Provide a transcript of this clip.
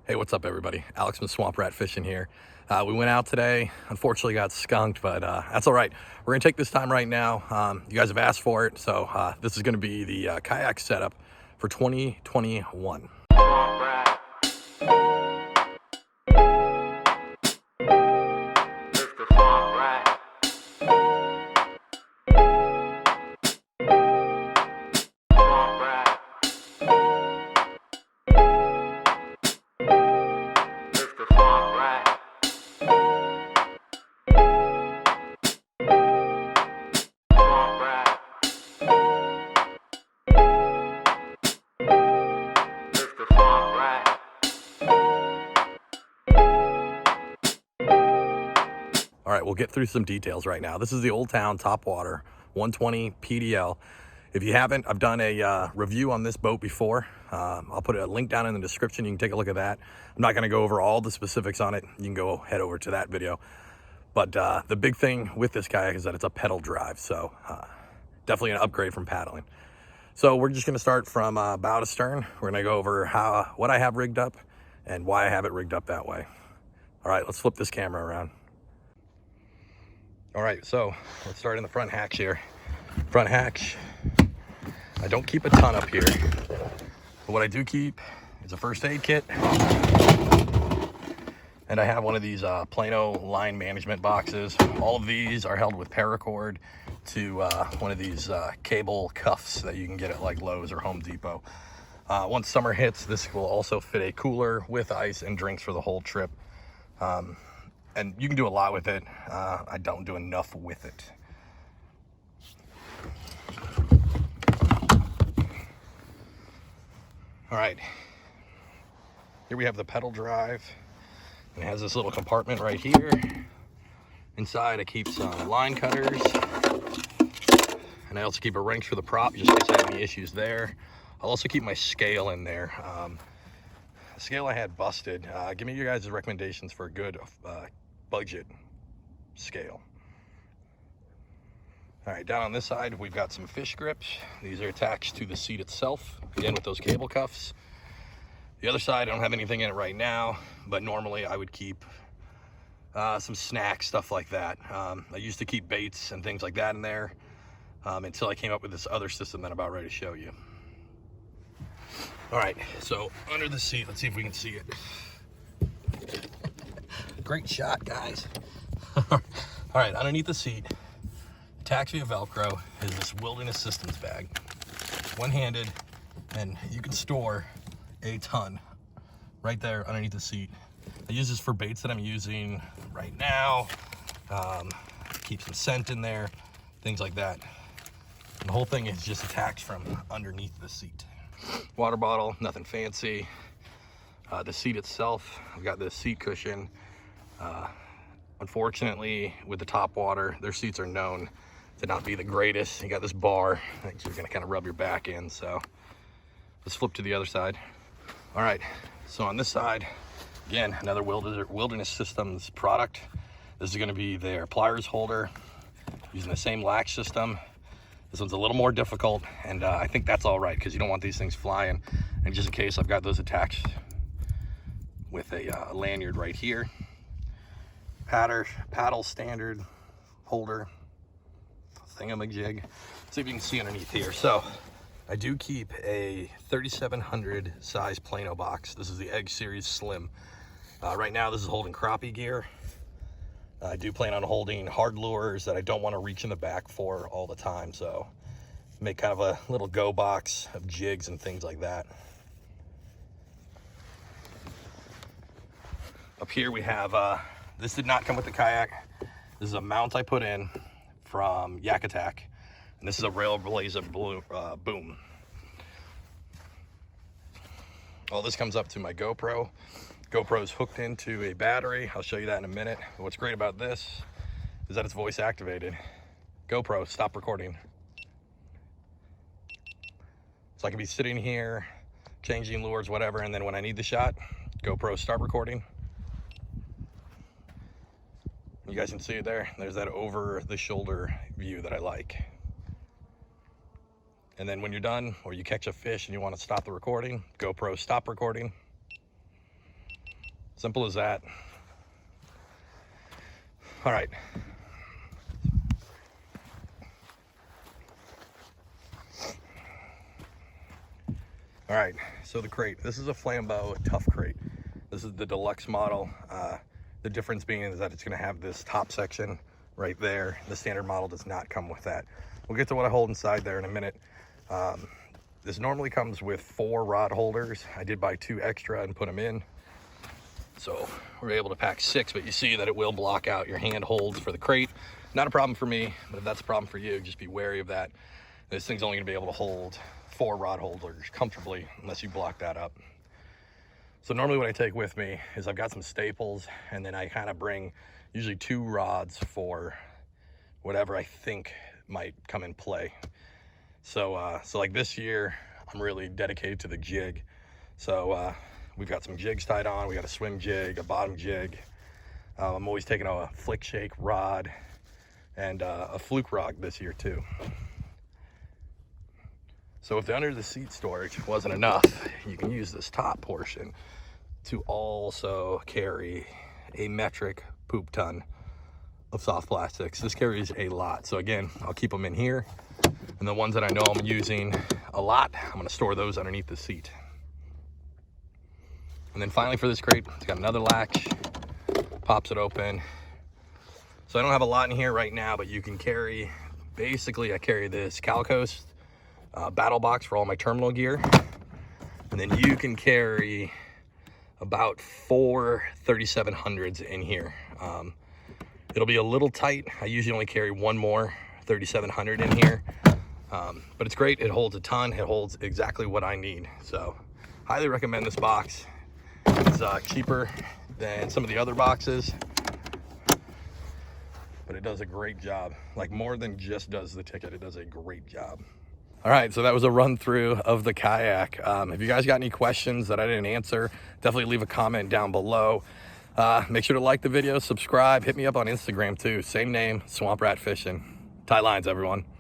Hey, what's up, everybody? Alex from Swamp Rat Fishing here. We went out today. Unfortunately, got skunked, but that's all right. We're gonna take this time right now. You guys have asked for it, so this is gonna be the kayak setup for 2021. All right, we'll get through some details right now. This is the Old Town Topwater 120 PDL. If you haven't, I've done a review on this boat before. I'll put a link down in the description. You can take a look at that. I'm not gonna go over all the specifics on it. You can go head over to that video. But the big thing with this kayak is that it's a pedal drive. So definitely an upgrade from paddling. So we're just gonna start from bow to stern. We're gonna go over what I have rigged up and why I have it rigged up that way. All right, let's flip this camera around. All right, so let's start in the front hatch here. Front hatch, I don't keep a ton up here, but what I do keep is a first aid kit. And I have one of these Plano line management boxes. All of these are held with paracord to one of these cable cuffs that you can get at like Lowe's or Home Depot. Once summer hits, this will also fit a cooler with ice and drinks for the whole trip. And you can do a lot with it. I don't do enough with it. All right, here we have the pedal drive. And it has this little compartment right here. Inside I keep some line cutters. And I also keep a wrench for the prop, just in case I have any issues there. I'll also keep my scale in there. The scale I had busted. Give me your guys' recommendations for a good budget scale. All right, down on this side, we've got some fish grips. These are attached to the seat itself, again with those cable cuffs. The other side, I don't have anything in it right now, but normally I would keep some snacks, stuff like that. I used to keep baits and things like that in there until I came up with this other system that I'm about ready to show you. All right, so under the seat, let's see if we can see it. Great shot, guys. All right, underneath the seat, attached via Velcro, is this Wilderness Systems bag. One-handed, and you can store a ton right there underneath the seat. I use this for baits that I'm using right now. Keep some scent in there, things like that. And the whole thing is just attached from underneath the seat. Water bottle, nothing fancy. The seat itself, I've got this seat cushion. Unfortunately, with the Topwater, their seats are known to not be the greatest. You got this bar that you're gonna kind of rub your back in. So let's flip to the other side. All right, so on this side, again, another Wilderness Systems product. This is gonna be their pliers holder, using the same latch system. This one's a little more difficult, and I think that's all right, because you don't want these things flying. And just in case, I've got those attached with a lanyard right here. Paddle standard holder, thingamajig. Let's see if you can see underneath here. So I do keep a 3700 size Plano box. This is the Egg Series Slim. Right now, this is holding crappie gear. I do plan on holding hard lures that I don't want to reach in the back for all the time. So make kind of a little go box of jigs and things like that. Up here we have, this did not come with the kayak. This is a mount I put in from Yak Attack. And this is a Railblazer boom. All this comes up to my GoPro. GoPro's hooked into a battery. I'll show you that in a minute. But what's great about this is that it's voice activated. GoPro, stop recording. So I can be sitting here, changing lures, whatever, and then when I need the shot, GoPro, start recording. You guys can see it there. There's that over the shoulder view that I like. And then when you're done, or you catch a fish and you want to stop the recording, GoPro, stop recording. Simple as that. All right. All right, so the crate. This is a Flambeau Tuff Krate. This is the deluxe model. The difference being is that it's gonna have this top section right there. The standard model does not come with that. We'll get to what I hold inside there in a minute. This normally comes with 4 rod holders. I did buy 2 extra and put them in. So we're able to pack 6, but you see that it will block out your hand holds for the crate. Not a problem for me, but if that's a problem for you, just be wary of that. This thing's only gonna be able to hold 4 rod holders comfortably unless you block that up. So normally what I take with me is I've got some staples, and then I kind of bring usually 2 rods for whatever I think might come in play. So like this year, I'm really dedicated to the jig. So we've got some jigs tied on. We got a swim jig, a bottom jig. I'm always taking a flick shake rod and a fluke rod this year too. So if the under the seat storage wasn't enough, you can use this top portion to also carry a metric poop ton of soft plastics. This carries a lot. So again, I'll keep them in here. And the ones that I know I'm using a lot, I'm gonna store those underneath the seat. And then finally for this crate, it's got another latch, pops it open. So I don't have a lot in here right now, but you can carry, basically I carry this Calicos battle box for all my terminal gear. And then you can carry about 4 3700s in here. It'll be a little tight. I usually only carry 1 more 3700 in here. But it's great. It holds a ton. It holds exactly what I need. So highly recommend this box. It's cheaper than some of the other boxes, but it does a great job. Like more than just does the ticket, it does a great job. All right, so that was a run through of the kayak. If you guys got any questions that I didn't answer, definitely leave a comment down below. Make sure to like the video, subscribe, hit me up on Instagram too. Same name, Swamp Rat Fishing. Tight lines, everyone.